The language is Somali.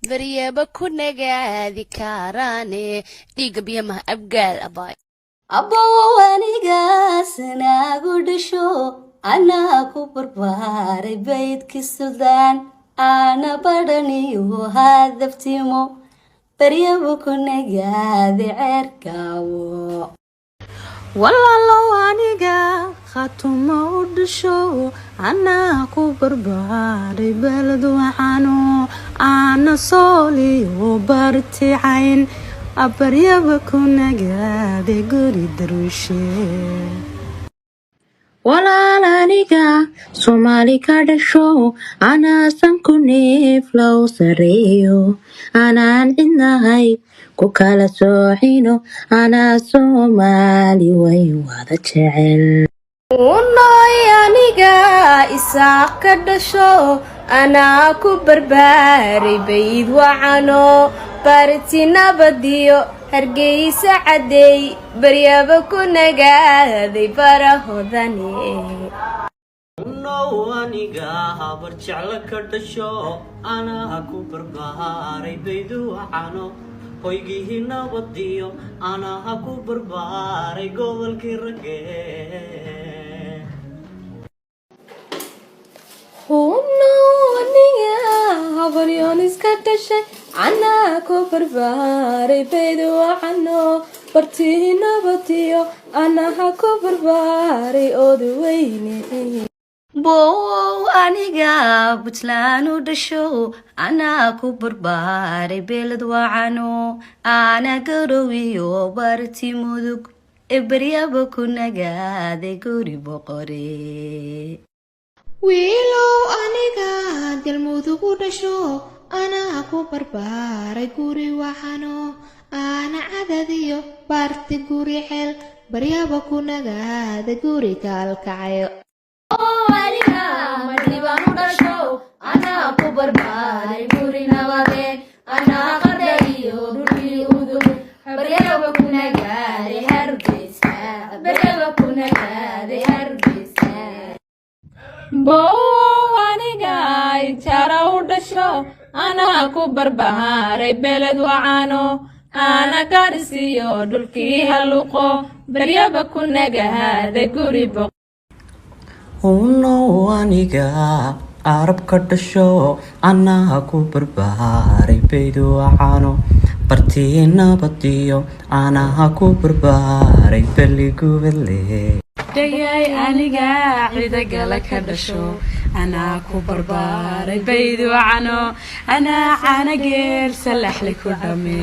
بريابا كنا قاعد كاراني ديق بيما أبقال أباي أبو وانيقاس ناقود شو أنا كبر باري بيت السودان أنا بدني وهذا فتيمو بريابا كنا قاعد عركاو walaalow aniga khatuma u dhasho anaa ku barbaaray balad waxaanu ana sooliyo barticayn abaryaba ku nagaade guri daruushe walaal aniga Soomaali ka dhasho anaasan ku neeflow sareeyo anaan cidnahay ku kala soocino anaa Soomaali way wada jecel Unoy aniga isaaq ka dhasho anaa ku barbaaray bayd wacano barti nabadiyo hargeysa cadeey baryaba ku nagaaday barahodane Unow aniga habar jecla ka dhasho anaa ku barbaaray bayd wacano hoygii nabadiyo anaa ku barbaaray gobolkii ragee Unoy aniga habar yonis ka dhashay anaa ku barbaaray bayd wacano barti nabadiyo anaa ku barbaaray odweyne Bow aniga Puntland u dhasho anaa ku barbaaray beelad wacano ana garowiyo barti mudug baryaba ku nagaaday guri boqore wiilow aniga galmudug u dhasho anaa ku barbaaray guri waxano ana cadadiyo barti guri xel baryaba ku nagaaday guri kalkacayo aniga madibaan u dhasho anaa ku barbaaray guri nabadeed anaa qadariyo dhulkii udug baryaba ku nagaaday hargeysa baryaba ku nagaaday hargeysa bow aniga jara u dhasho anaa ku barbaaray beled wacano ana garisiyo dhulkii haluqo baryaba ku nagaade guri boq Unow aniga Arab ka dhasho anaa ku barbaaray bayd wacano barti nabadiyo anaa ku barbaaray baligubale dayay aniga cidagala ka dhasho anaa ku barbaaray bayd wacano anaa caana geel salaxli ku dhame